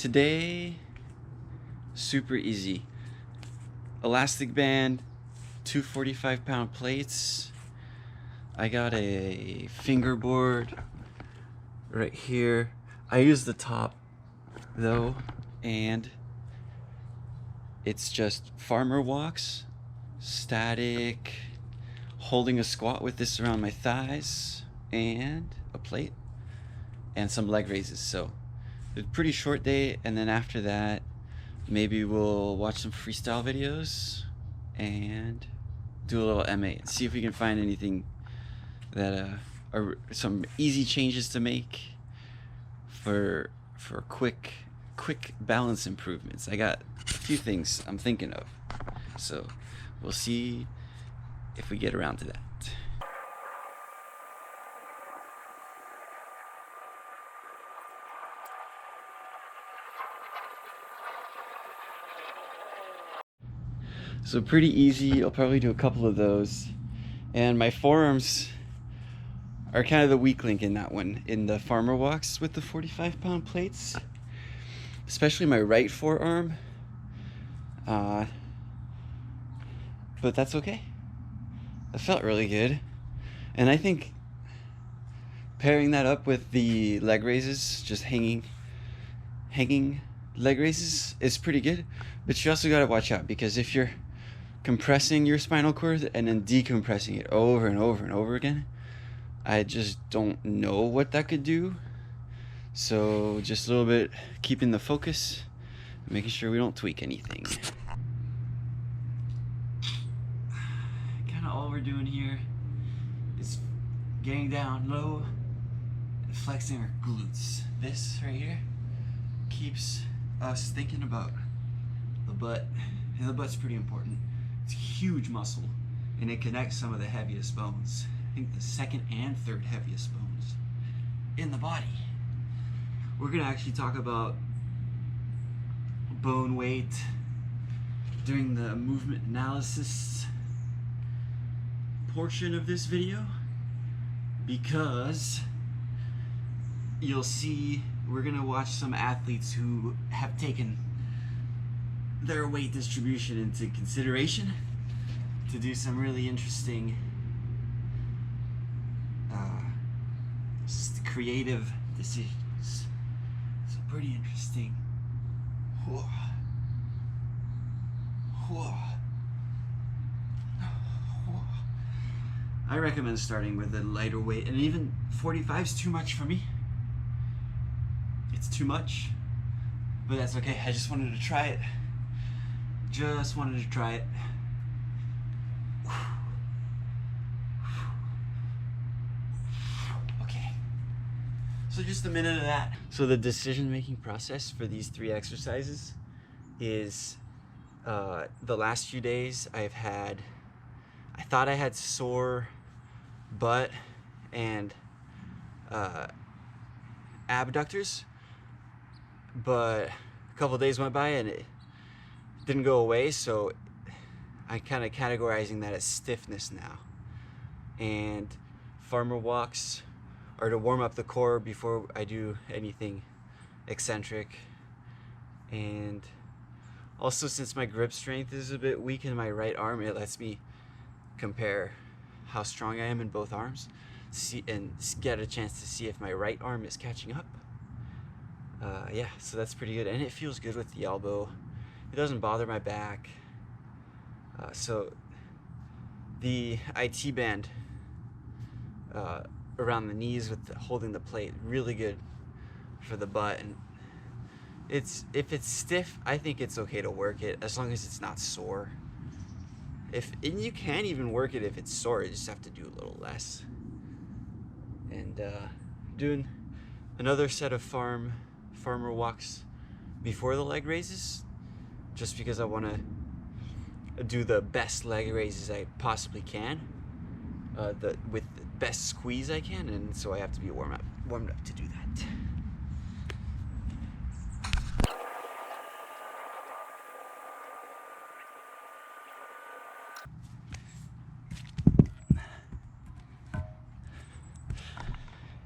Today, super easy. Elastic band, two 45-pound plates. I got a fingerboard right here. I use the top though, and it's just farmer walks, static, holding a squat with this around my thighs, and a plate, and some leg raises. So it's a pretty short day, and then after that, maybe we'll watch some freestyle videos and do a little MA and see if we can find anything that are some easy changes to make for quick balance improvements. I got a few things I'm thinking of, so we'll see if we get around to that. So pretty easy. I'll probably do a couple of those, and my forearms are kind of the weak link in that one, in the farmer walks with the 45-pound plates, especially my right forearm, but that's okay. That felt really good, and I think pairing that up with the leg raises, just hanging leg raises, is pretty good. But you also got to watch out, because if you're compressing your spinal cord and then decompressing it over and over and over again, I just don't know what that could do. So just a little bit keeping the focus, making sure we don't tweak anything. Kind of all we're doing here is getting down low and flexing our glutes. This right here keeps us thinking about the butt, and the butt's pretty important. It's a huge muscle, and it connects some of the heaviest bones. I think the second and third heaviest bones in the body. We're gonna actually talk about bone weight during the movement analysis portion of this video, because you'll see we're gonna watch some athletes who have taken their weight distribution into consideration to do some really interesting creative decisions. So pretty interesting. I recommend starting with a lighter weight, and even 45 is too much for me. It's too much, but that's okay. I just wanted to try it. Okay, so just a minute of that. So the decision-making process for these 3 exercises is the last few days I thought I had sore butt and abductors, but a couple days went by and it didn't go away, so I'm kind of categorizing that as stiffness now. And farmer walks are to warm up the core before I do anything eccentric. And also, since my grip strength is a bit weak in my right arm, it lets me compare how strong I am in both arms, and get a chance to see if my right arm is catching up. Yeah, so that's pretty good, and it feels good with the elbow. It doesn't bother my back. So the IT band around the knees with holding the plate, really good for the butt. And if it's stiff, I think it's okay to work it as long as it's not sore. And you can even work it if it's sore, you just have to do a little less. And doing another set of farmer walks before the leg raises, just because I want to do the best leg raises I possibly can, with the best squeeze I can, and so I have to be warmed up to do that.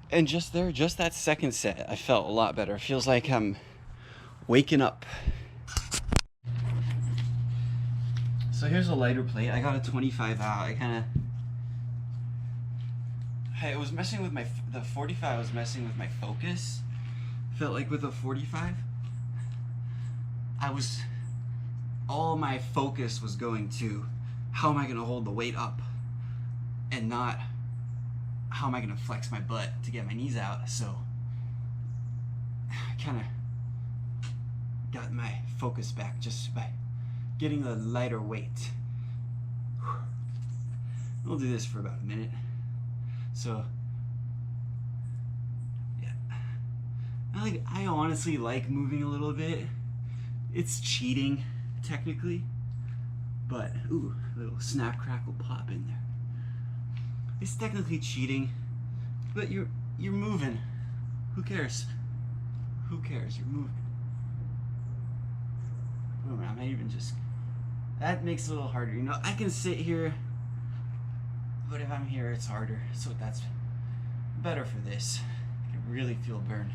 And just that second set, I felt a lot better. It feels like I'm Waking up. So here's a lighter plate. I got a 25 out. I was messing with the 45 was messing with my focus. Felt like with a 45, all my focus was going to how am I gonna hold the weight up and not how am I gonna flex my butt to get my knees out. So I kind of got my focus back just by getting a lighter weight. We'll do this for about a minute. So yeah, I honestly like moving a little bit. It's cheating technically, but ooh, a little snap crackle pop in there. It's technically cheating, but you're moving. Who cares? Who cares? You're moving. Oh, I'm not even just. That makes it a little harder. You know, I can sit here, but if I'm here, it's harder. So that's better for this. I can really feel burn.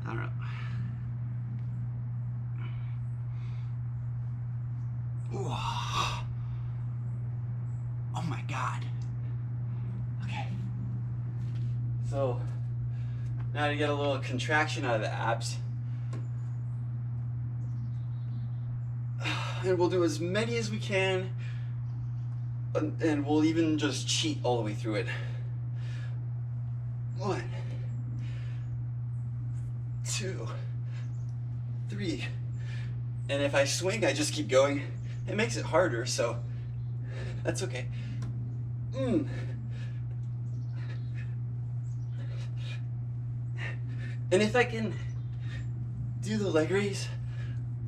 I don't know. Ooh. Oh my God. Okay. So now to get a little contraction out of the abs. And we'll do as many as we can, and we'll even just cheat all the way through it. 1, 2, 3. And if I swing, I just keep going. It makes it harder, so that's okay. And if I can do the leg raise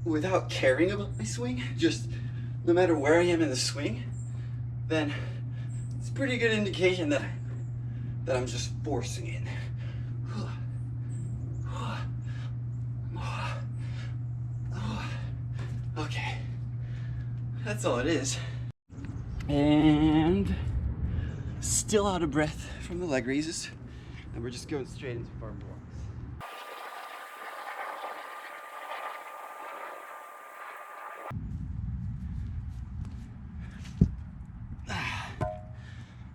without caring about my swing, just no matter where I am in the swing, then it's a pretty good indication that I'm just forcing it. Okay, that's all it is. And still out of breath from the leg raises, and we're just going straight into farm blocks.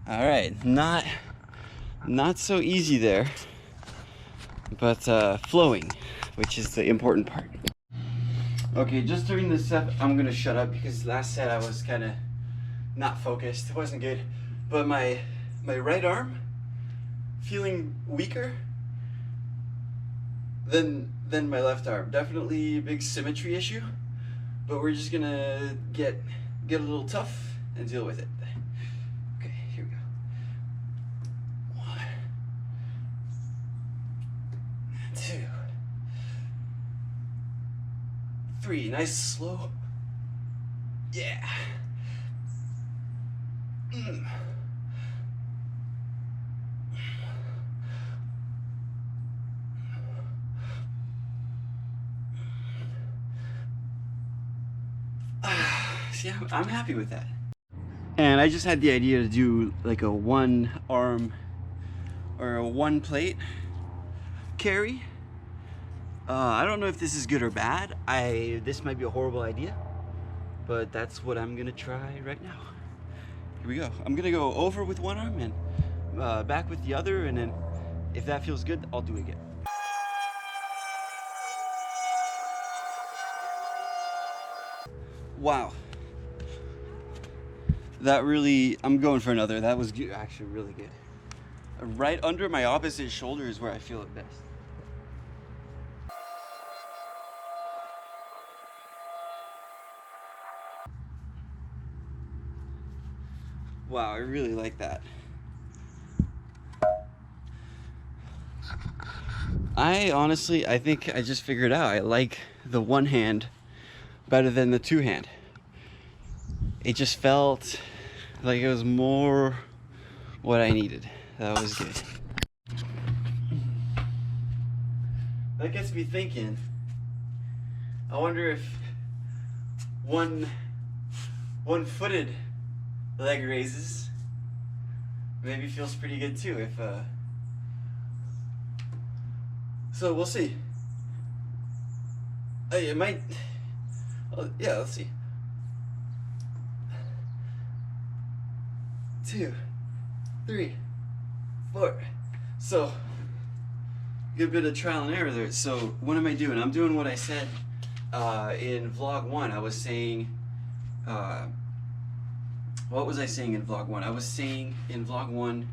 All right, not so easy there, but flowing, which is the important part. Okay, just during this set, I'm gonna shut up because last set I was kind of not focused. It wasn't good, but my right arm feeling weaker than my left arm. Definitely a big symmetry issue, but we're just gonna get a little tough and deal with it. Okay, here we go. 1, 2, 3. Nice slow. Yeah. Yeah, I'm happy with that. And I just had the idea to do like a 1 arm or a 1 plate carry. I don't know if this is good or bad. This might be a horrible idea, but that's what I'm gonna try right now. Here we go. I'm gonna go over with 1 arm and back with the other, and then if that feels good, I'll do it again. Wow. That really, I'm going for another. That was actually really good. Right under my opposite shoulder is where I feel it best. Wow, I really like that. I think I just figured out I like the 1 hand better than the 2 hand. It just felt like it was more what I needed. That was good. That gets me thinking. I wonder if one-footed leg raises maybe feels pretty good too. If so, we'll see. It might. Yeah, let's see. 2, 3, 4. So, good bit of trial and error there. So, what am I doing? I'm doing what I said in vlog 1. I was saying, what was I saying in vlog 1? I was saying in vlog 1,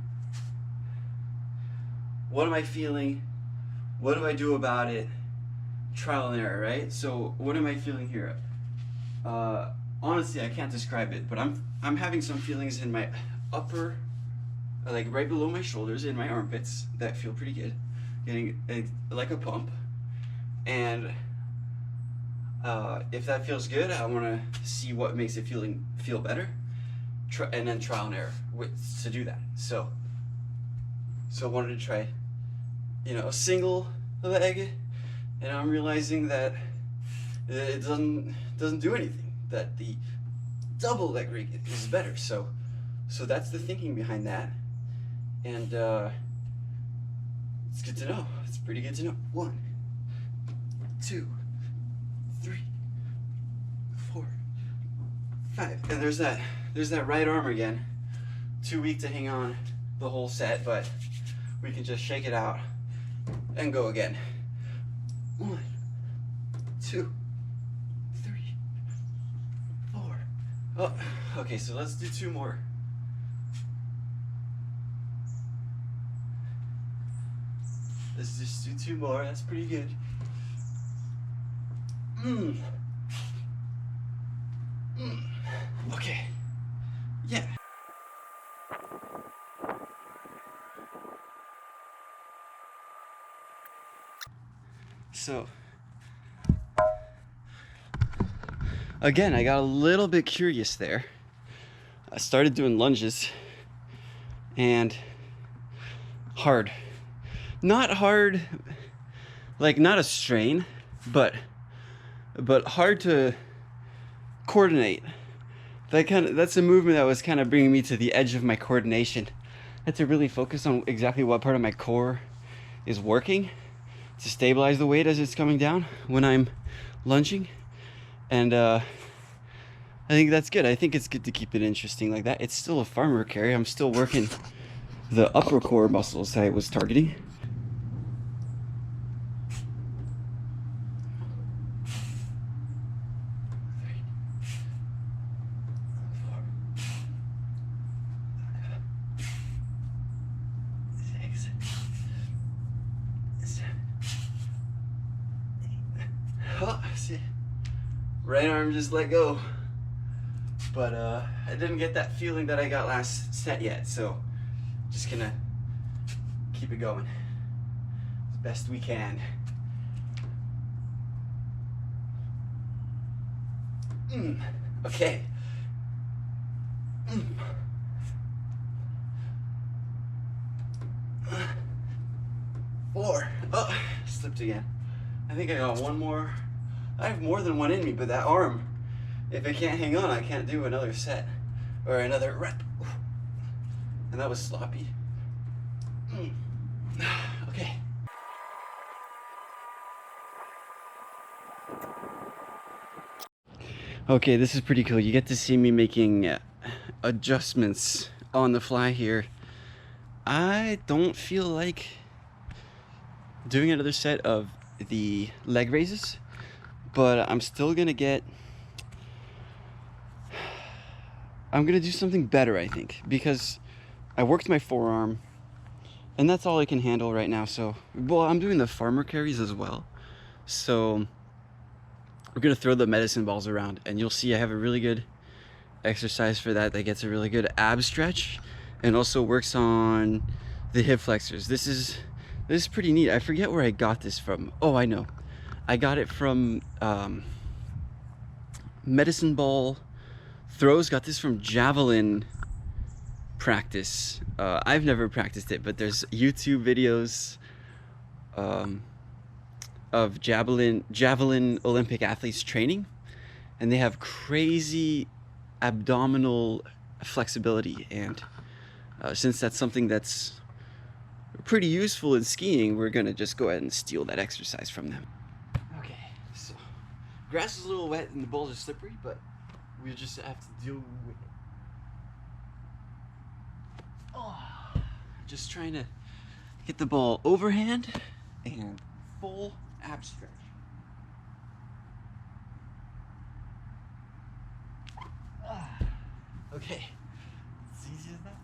what am I feeling? What do I do about it? Trial and error, right? So, what am I feeling here? Honestly, I can't describe it, but I'm having some feelings in my upper, like right below my shoulders, in my armpits that feel pretty good, getting like a pump. And if that feels good, I want to see what makes it feel better, and then trial and error to do that. So I wanted to try, a single leg, and I'm realizing that it doesn't do anything. That the double leg rig is better. So that's the thinking behind that, and it's good to know. It's pretty good to know. 1, 2, 3, 4, 5, and there's that right arm again. Too weak to hang on the whole set, but we can just shake it out and go again. 1, 2, 3, 4. Oh, okay, so let's do 2 more. Let's just do 2 more. That's pretty good. Okay. Yeah. So, again, I got a little bit curious there. I started doing lunges, and hard. Not hard, like not a strain, but hard to coordinate. That's a movement that was kind of bringing me to the edge of my coordination. I had to really focus on exactly what part of my core is working to stabilize the weight as it's coming down when I'm lunging. And I think that's good. I think it's good to keep it interesting like that. It's still a farmer carry. I'm still working the upper core muscles that I was targeting. Oh, see, right arm just let go, but I didn't get that feeling that I got last set yet, so just gonna keep it going as best we can. Okay. 4. Oh, slipped again. I think I got 1 more. I have more than 1 in me, but that arm, if it can't hang on, I can't do another set or another rep. And that was sloppy. Okay. Okay, this is pretty cool. You get to see me making adjustments on the fly here. I don't feel like doing another set of the leg raises, but I'm still gonna I'm gonna do something better, I think, because I worked my forearm and that's all I can handle right now. So, well, I'm doing the farmer carries as well, so we're gonna throw the medicine balls around, and you'll see I have a really good exercise for that gets a really good ab stretch and also works on the hip flexors. This is pretty neat. I forget where I got this from. Oh, I know. I got it from medicine ball throws. Got this from javelin practice. I've never practiced it, but there's YouTube videos of javelin Olympic athletes training, and they have crazy abdominal flexibility, and Since that's something that's pretty useful in skiing, we're gonna just go ahead and steal that exercise from them. Okay, so grass is a little wet and the balls are slippery, but we just have to deal with it. Oh, just trying to get the ball overhand and full ab stretch. Okay, it's easy as that.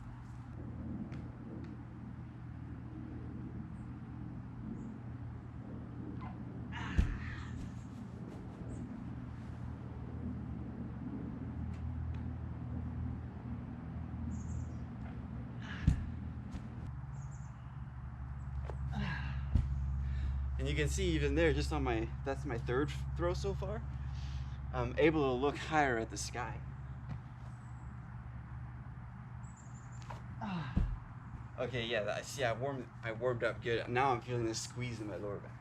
And you can see even there, just on that's my third throw so far, I'm able to look higher at the sky. Okay, yeah, see, I warmed up good. Now I'm feeling this squeeze in my lower back.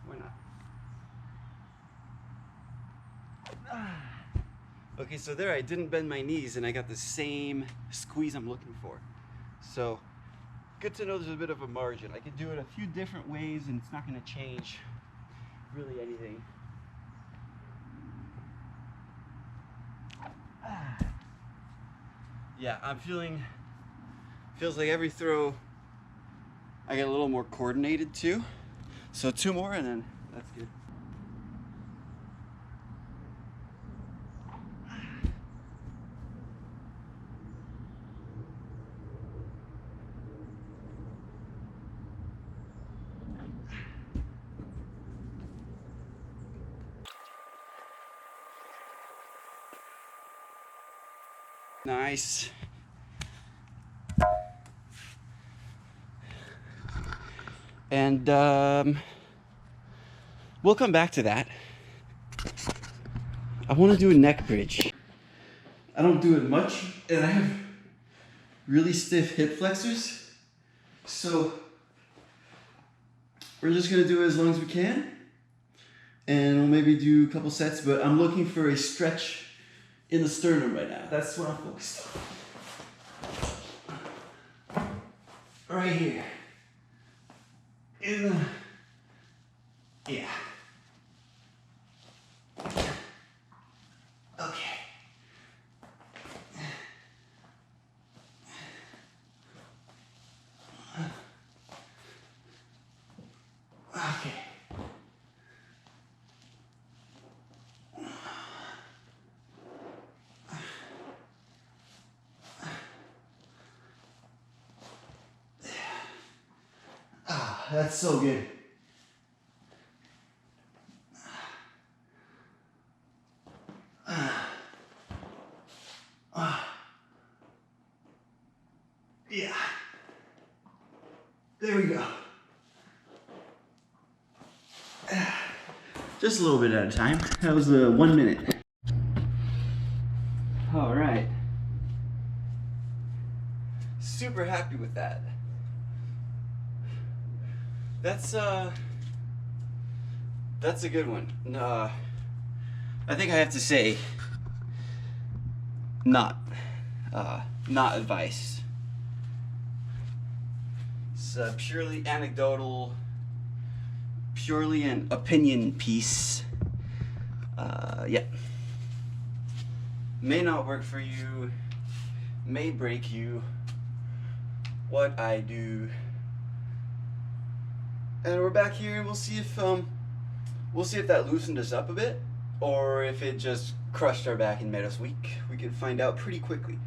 Why not? Okay, so there I didn't bend my knees and I got the same squeeze I'm looking for. So, good to know there's a bit of a margin. I can do it a few different ways and it's not going to change really anything. Yeah, feels like every throw I get a little more coordinated too. So 2 more and then that's good. Nice. And we'll come back to that. I want to do a neck bridge. I don't do it much, and I have really stiff hip flexors. So we're just gonna do it as long as we can. And we'll maybe do a couple sets, but I'm looking for a stretch in the sternum right now. That's what I'm focused on. Right here. Yeah. Okay. Okay. That's so good. Yeah. There we go. Just a little bit at a time. That was 1 minute. All right. Super happy with that. That's a good one. I think I have to say, not advice. It's purely anecdotal, purely an opinion piece. Yeah. May not work for you, may break you. What I do. And we're back here and we'll see if that loosened us up a bit or if it just crushed our back and made us weak. We can find out pretty quickly.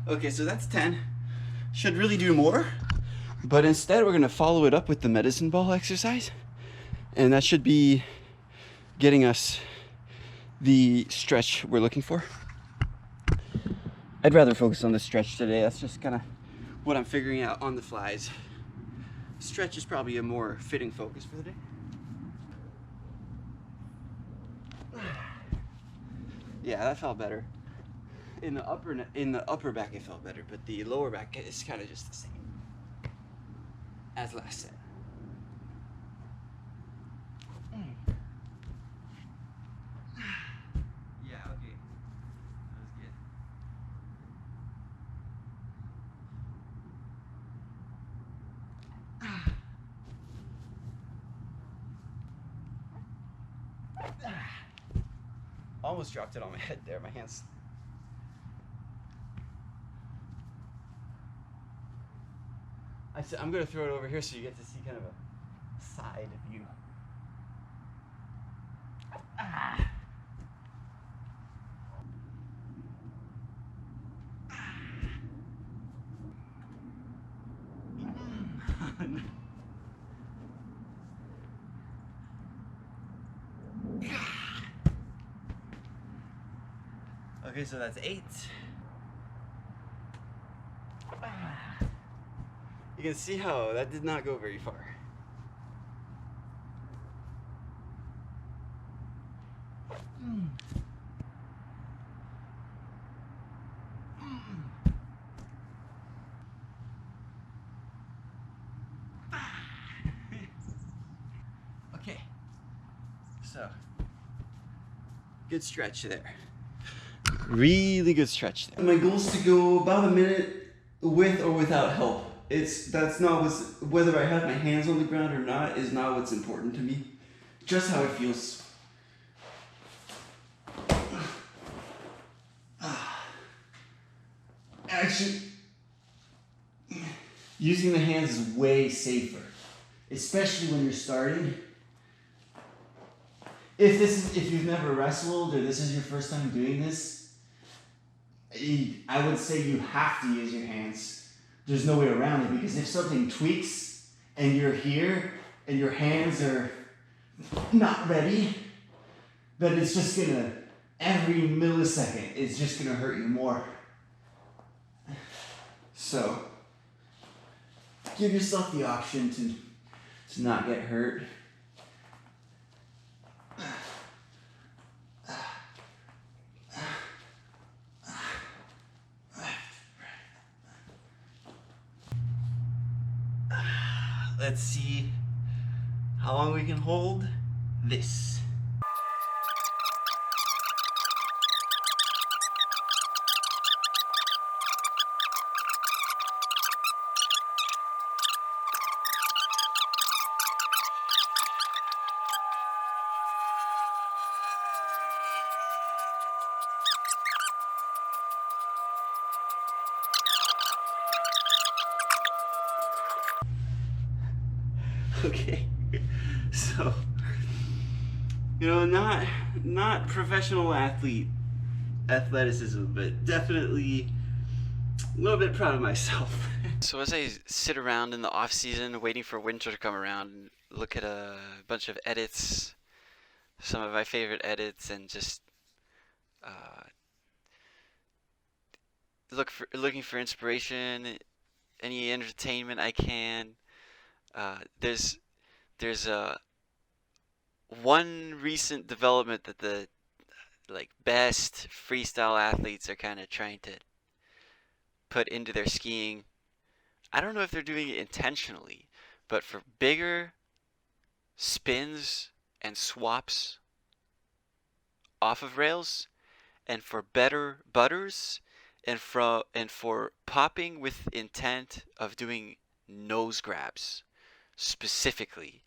Okay, so that's 10. Should really do more, but instead we're gonna follow it up with the medicine ball exercise, and that should be getting us the stretch we're looking for. I'd rather focus on the stretch today. That's just kind of what I'm figuring out on the flies. Stretch is probably a more fitting focus for the day. Yeah, that felt better. In the upper back it felt better, but the lower back is kind of just the same as last set. Yeah, okay. That was good. Almost dropped it on my head there. My hands. I'm gonna throw it over here so you get to see kind of a side view. Okay, so that's 8. You can see how that did not go very far. Okay, so good stretch there. Really good stretch there. My goal is to go about a minute with or without help. That's not whether I have my hands on the ground or not is not what's important to me. Just how it feels. Actually, using the hands is way safer, especially when you're starting. If you've never wrestled or this is your first time doing this, I would say you have to use your hands. There's no way around it, because if something tweaks and you're here and your hands are not ready, then it's just gonna, every millisecond, it's just gonna hurt you more. So, give yourself the option to not get hurt. Let's see how long we can hold this. Okay, so, not professional athleticism, but definitely a little bit proud of myself. So as I sit around in the off season waiting for winter to come around and look at a bunch of edits, some of my favorite edits, and just uh, looking for inspiration, any entertainment I can. There's one recent development that the best freestyle athletes are kind of trying to put into their skiing. I don't know if they're doing it intentionally, but for bigger spins and swaps off of rails, and for better butters, and for popping with intent of doing nose grabs specifically,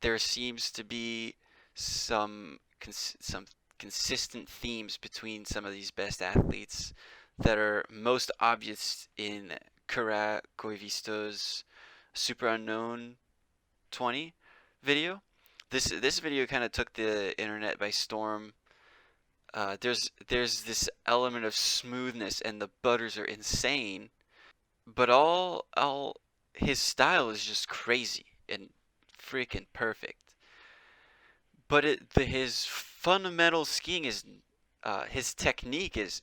there seems to be some consistent themes between some of these best athletes that are most obvious in Kara Koivisto's Super Unknown 20 video. This video kind of took the internet by storm. There's this element of smoothness, and the butters are insane, but all his style is just crazy and freaking perfect. But his fundamental skiing is his technique is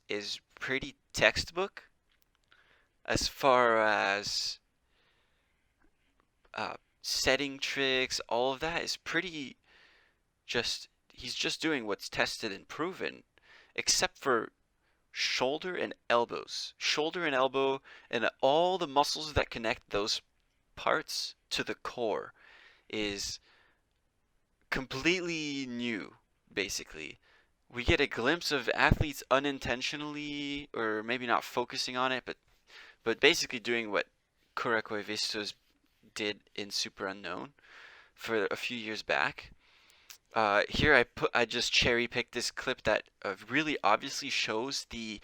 pretty textbook as far as setting tricks. All of that is pretty just, he's just doing what's tested and proven, except for shoulder and elbows. Shoulder and elbow and all the muscles that connect those parts to the core is completely new, basically. We get a glimpse of athletes unintentionally, or maybe not focusing on it, but basically doing what Kurakoy did in Super Unknown for a few years back. Here I just cherry picked this clip that really obviously shows the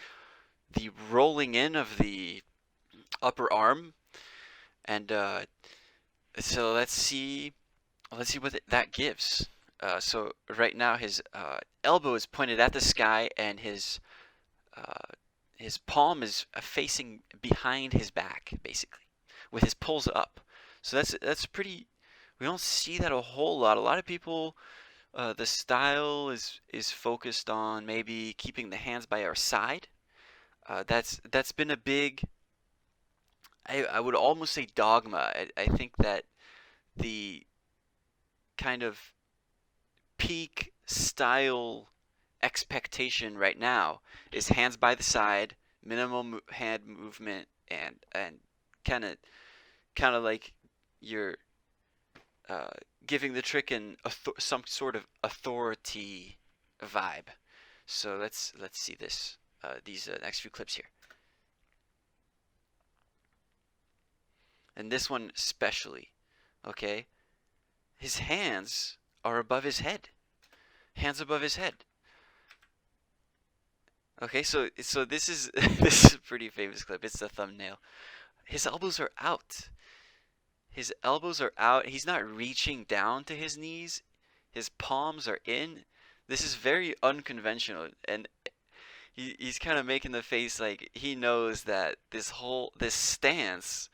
rolling in of the upper arm, and so let's see what that gives. So right now his elbow is pointed at the sky, and his palm is facing behind his back, basically, with his pulls up. So that's pretty. We don't see that a whole lot. A lot of people, the style is focused on maybe keeping the hands by our side. That's been a big. I would almost say dogma. I think that the kind of peak style expectation right now is hands by the side, minimal hand movement, and kind of like you're giving the trick in some sort of authority vibe. So let's see these next few clips here, and this one especially. Okay, his hands are above his head. Hands above his head. Okay, so this is this is a pretty famous clip. It's the thumbnail. His elbows are out. His elbows are out. He's not reaching down to his knees. His palms are in. This is very unconventional, and he's kind of making the face like he knows that this stance,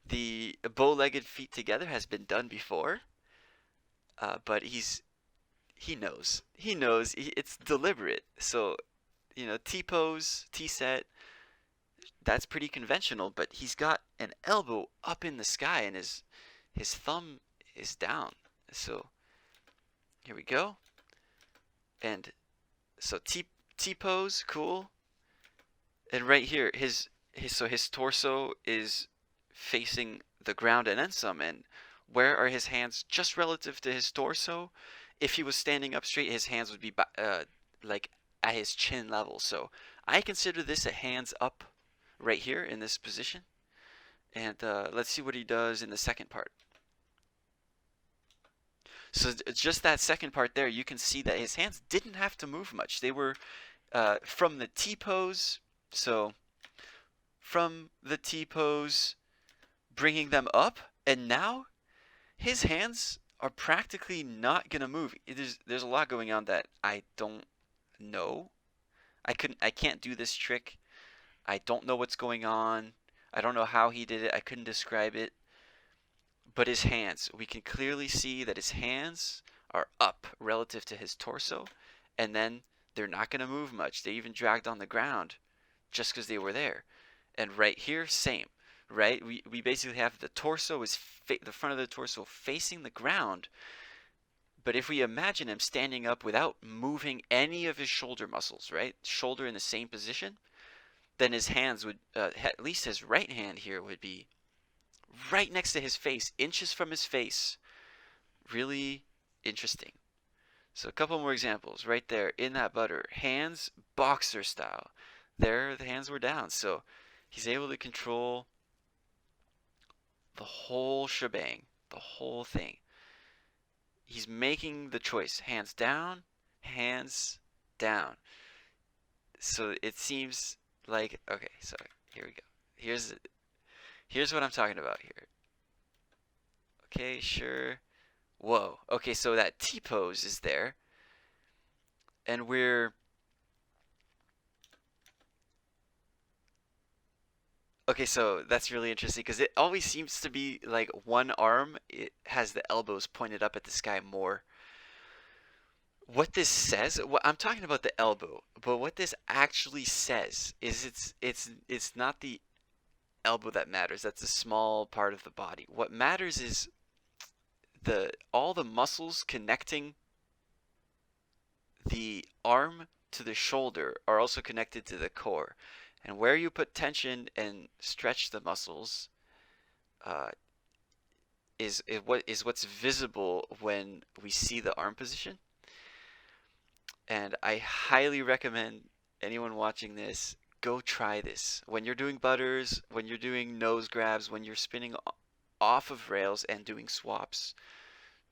the bow-legged feet together, has been done before. But he knows. He knows it's deliberate. So, T-pose, T-set, that's pretty conventional, but he's got an elbow up in the sky and his thumb is down. So, here we go. And so T-pose, cool. And right here, his torso is facing the ground and then some. And where are his hands? Just relative to his torso. If he was standing up straight, his hands would be like at his chin level. So I consider this a hands up right here in this position. And let's see what he does in the second part. So just that second part there, you can see that his hands didn't have to move much. They were from the T-pose. So from the T-pose, bringing them up, and now his hands are practically not gonna move. There's a lot going on that I don't know. I can't do this trick. I don't know what's going on. I don't know how he did it. I couldn't describe it. But his hands, we can clearly see that his hands are up relative to his torso, and then they're not gonna move much. They even dragged on the ground just because they were there. And right here, same. Right? We basically have the torso the front of the torso facing the ground. But if we imagine him standing up without moving any of his shoulder muscles, right? Shoulder in the same position, then his hands would, at least his right hand here, would be right next to his face, inches from his face. Really interesting. So a couple more examples right there in that butter. Hands boxer style. There, the hands were down. So he's able to control the whole shebang, the whole thing. He's making the choice. Hands down, hands down. So it seems like, okay, so here we go. Here's what I'm talking about here. Okay, sure. Whoa. Okay, so that T-pose is there. And we're... Okay, so that's really interesting because it always seems to be like one arm, it has the elbows pointed up at the sky more. What this says, what I'm talking about the elbow, but what this actually says is it's not the elbow that matters. That's a small part of the body. What matters is the all the muscles connecting the arm to the shoulder are also connected to the core. And where you put tension and stretch the muscles uh, is what's visible when we see the arm position. And I highly recommend anyone watching this go try this. When you're doing butters, when you're doing nose grabs, when you're spinning off of rails and doing swaps,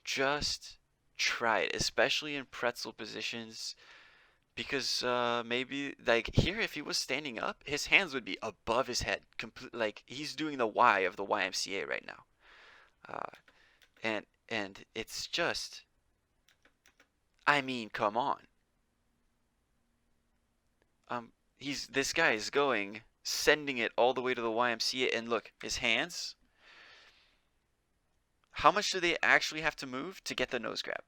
just try it, especially in pretzel positions. Because maybe like here, if he was standing up, his hands would be above his head, complete like he's doing the Y of the YMCA right now. Uh, and it's just, I mean, come on. This guy is going, sending it all the way to the YMCA, and look, his hands. How much do they actually have to move to get the nose grab?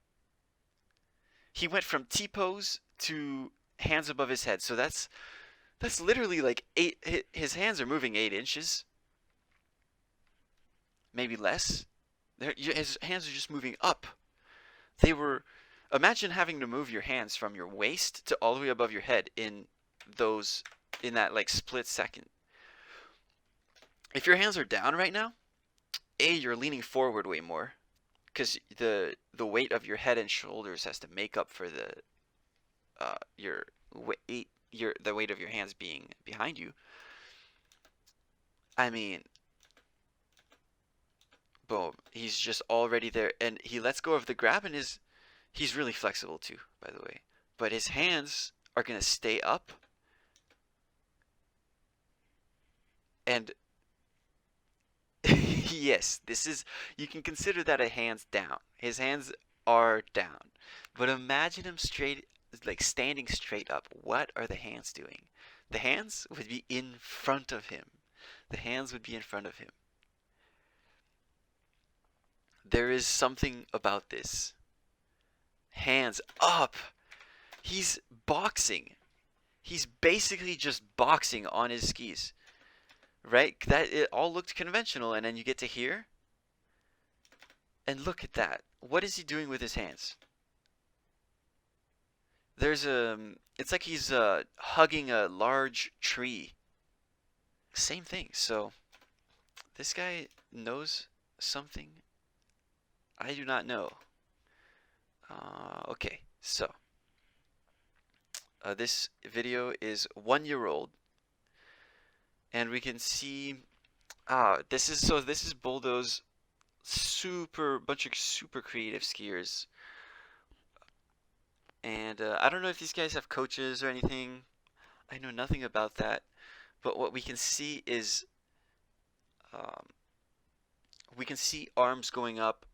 He went from T-pose to hands above his head, so that's literally like his hands are moving 8 inches, maybe less. His hands are just moving up. They were, imagine having to move your hands from your waist to all the way above your head in that like split second. If your hands are down right now, you're leaning forward way more because the weight of your head and shoulders has to make up for the the weight of your hands being behind you. I mean, boom, he's just already there, and he lets go of the grab, and he's really flexible too, by the way. But his hands are gonna stay up, and yes, you can consider that a hands down. His hands are down, but imagine him like standing straight up. What are the hands doing? The hands would be in front of him. The hands would be in front of him. There is something about this. Hands up. He's boxing. He's basically just boxing on his skis. Right? That it all looked conventional, and then you get to here. And look at that. What is he doing with his hands? It's like he's hugging a large tree. Same thing. So this guy knows something I do not know. Okay, so this video is 1 year old, and we can see this is Bulldo's bunch of super creative skiers, and I don't know if these guys have coaches or anything. I know nothing about that, but what we can see is we can see arms going up.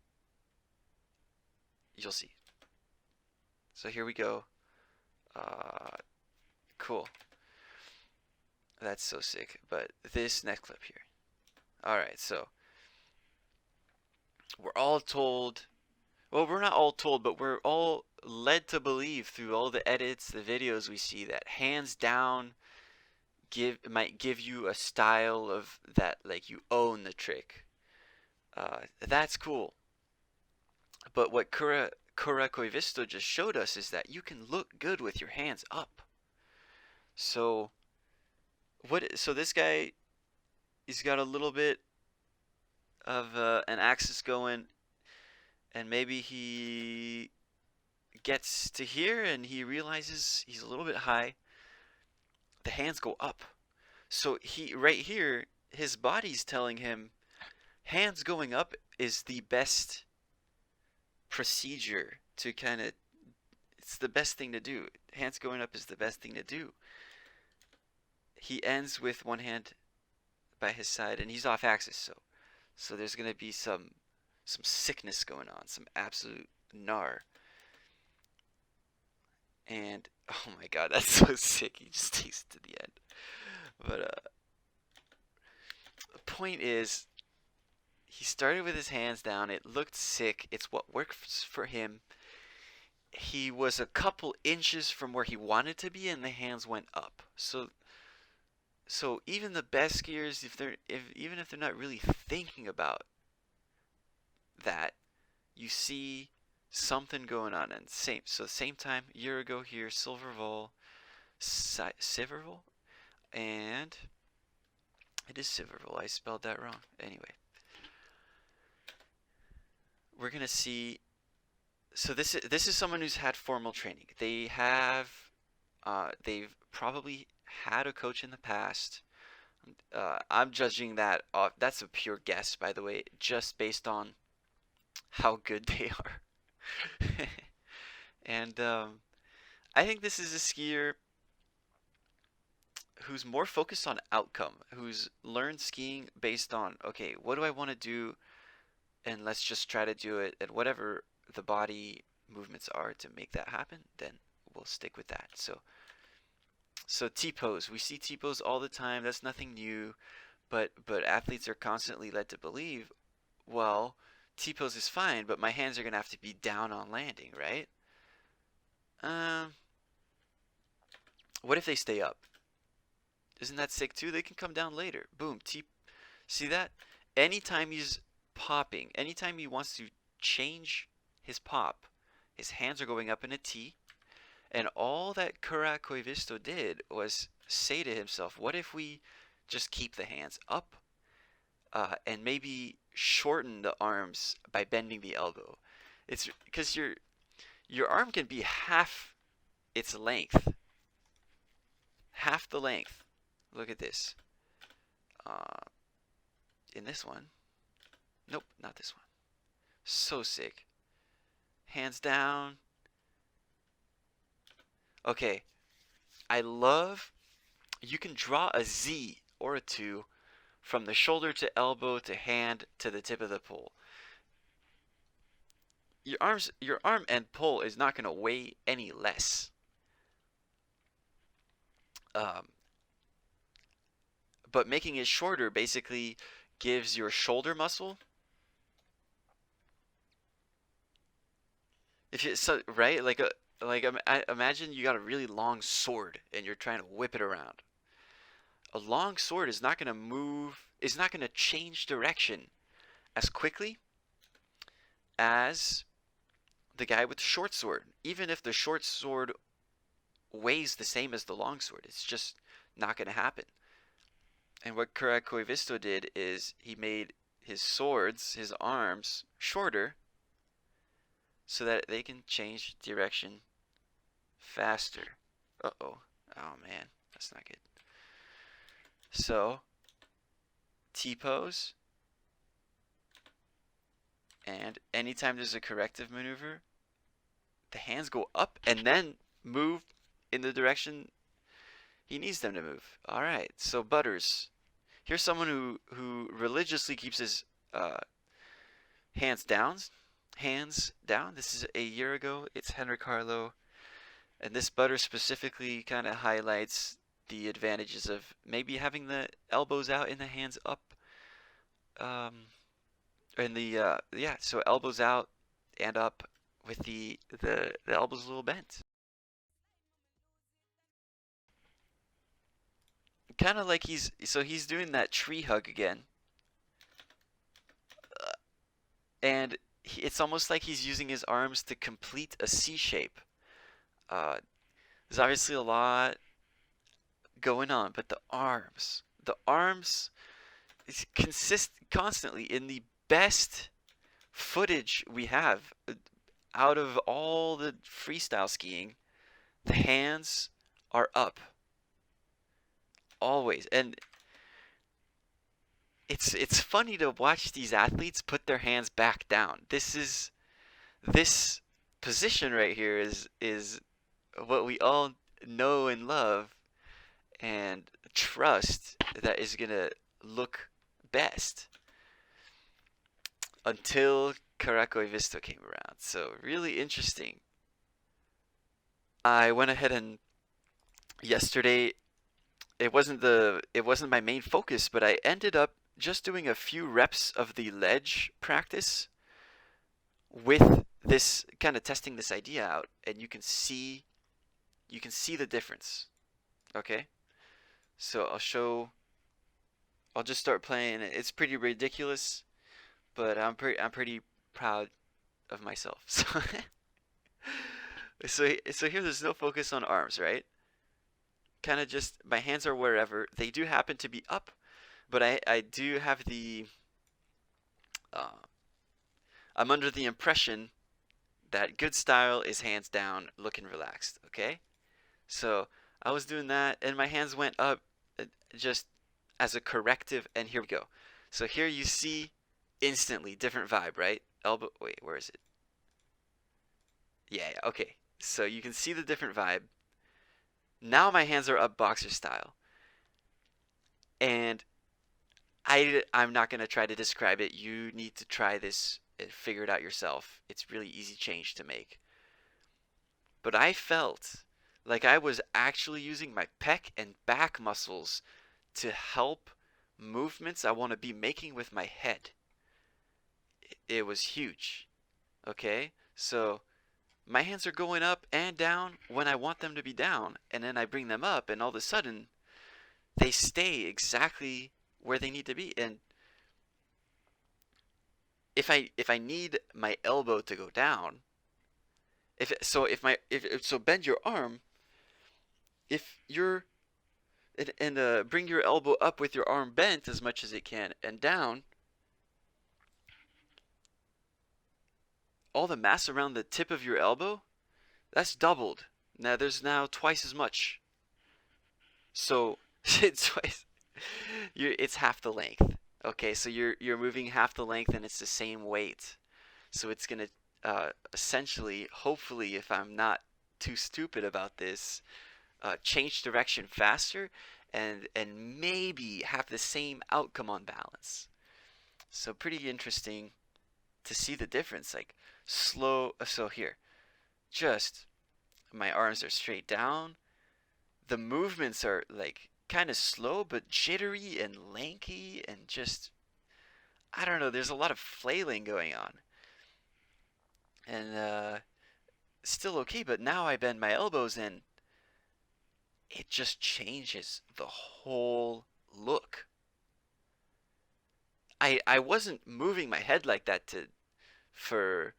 You'll see. So here we go. Cool. That's so sick. But this next clip here. Alright, so we're all told, well, we're not all told, but we're all led to believe through all the edits, the videos we see, that hands down might give you a style of that, like you own the trick. That's cool. But what Kura Koivisto just showed us is that you can look good with your hands up. So this guy, he's got a little bit of an axis going, and maybe he gets to here and he realizes he's a little bit high. The hands go up. So right here, his body's telling him hands going up is the best procedure to it's the best thing to do. Hands going up is the best thing to do. He ends with one hand by his side, and he's off axis, so there's gonna be some sickness going on, some absolute gnar. And oh my god, that's so sick. He just takes it to the end. But the point is, he started with his hands down. It looked sick. It's what works for him. he was a couple inches from where he wanted to be, and the hands went up. So even the best skiers, even if they're not really thinking about that, you see something going on. And same time, a year ago here, Silverville, and it is Silverville. I spelled that wrong. Anyway, we're gonna see. So this is someone who's had formal training. They've probably had a coach in the past. I'm judging that off. That's a pure guess, by the way, just based on how good they are. And I think this is a skier who's more focused on outcome, who's learned skiing based on, okay, what do I want to do? And let's just try to do it, and whatever the body movements are to make that happen, then we'll stick with that. So T-pose, we see T-pose all the time. That's nothing new, but athletes are constantly led to believe, well, T-pose is fine, but my hands are gonna have to be down on landing, right? What if they stay up? Isn't that sick too? They can come down later. Boom. See that? Anytime he's popping, anytime he wants to change his pop, his hands are going up in a T. And all that Kura Koivisto did was say to himself, what if we just keep the hands up and maybe shorten the arms by bending the elbow? It's because your arm can be half its length. Half the length. Look at this. In this one. Nope, not this one. So sick. Hands down. Okay. I love, you can draw a Z or a 2 from the shoulder to elbow to hand to the tip of the pole. Your arm and pole is not going to weigh any less. But making it shorter basically gives your shoulder muscle. Right, imagine you got a really long sword and you're trying to whip it around. A long sword is not going to move, is not going to change direction as quickly as the guy with the short sword. Even if the short sword weighs the same as the long sword, it's just not going to happen. And what Kura Koivisto did is he made his swords, his arms, shorter so that they can change direction faster. Uh-oh. Oh, man. That's not good. So, T-pose. And anytime there's a corrective maneuver, the hands go up and then move in the direction he needs them to move. All right. So, Butters. Here's someone who religiously keeps his hands down. This is a year ago. It's Henrik Harlow. And this Butter specifically kind of highlights the advantages of maybe having the elbows out and the hands up. So elbows out and up with the elbows a little bent. Kind of like he's doing that tree hug again. And it's almost like he's using his arms to complete a C shape. There's obviously a lot going on, but the arms consist constantly in the best footage we have out of all the freestyle skiing. The hands are up always, and it's funny to watch these athletes put their hands back down. This position right here is what we all know and love and trust that is gonna look best until Kura Koivisto came around. So really interesting. I went ahead and yesterday it wasn't my main focus, but I ended up just doing a few reps of the ledge practice with this kind of testing this idea out, and you can see the difference. Okay, so I'll just start playing. It's pretty ridiculous, but I'm pretty proud of myself. So here there's no focus on arms, right? Kind of just my hands are wherever. They do happen to be up, but I do have the uh, I'm under the impression that good style is hands down, looking relaxed. Okay, so I was doing that, and my hands went up just as a corrective. And here we go. So here you see instantly different vibe, right? Elbow. Wait, where is it? Yeah, yeah, okay. So you can see the different vibe. Now my hands are up boxer style, and I'm not gonna try to describe it. You need to try this and figure it out yourself. It's really easy change to make. But I felt like I was actually using my pec and back muscles to help movements I want to be making with my head. It was huge. Okay? So my hands are going up and down when I want them to be down, and then I bring them up, and all of a sudden they stay exactly where they need to be. And if I need my elbow to go down, if so bend your arm. If you're and bring your elbow up with your arm bent as much as it can and down, all the mass around the tip of your elbow, that's doubled. Now there's now twice as much. So it's twice. It's half the length. Okay, so you're moving half the length and it's the same weight. So it's gonna essentially, hopefully, if I'm not too stupid about this, change direction faster and maybe have the same outcome on balance. So pretty interesting to see the difference. Like slow. So here, just my arms are straight down. The movements are like kind of slow but jittery and lanky and just I don't know. There's a lot of flailing going on, and still okay. But now I bend my elbows and it just changes the whole look. I wasn't moving my head like that to for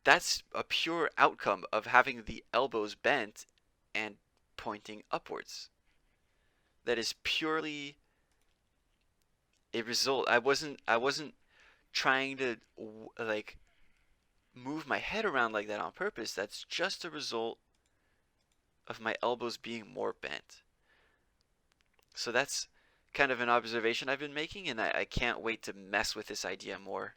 that's a pure outcome of having the elbows bent and pointing upwards. That is purely a result. I wasn't trying to like move my head around like that on purpose. That's just a result of my elbows being more bent. So that's kind of an observation I've been making, and I can't wait to mess with this idea more.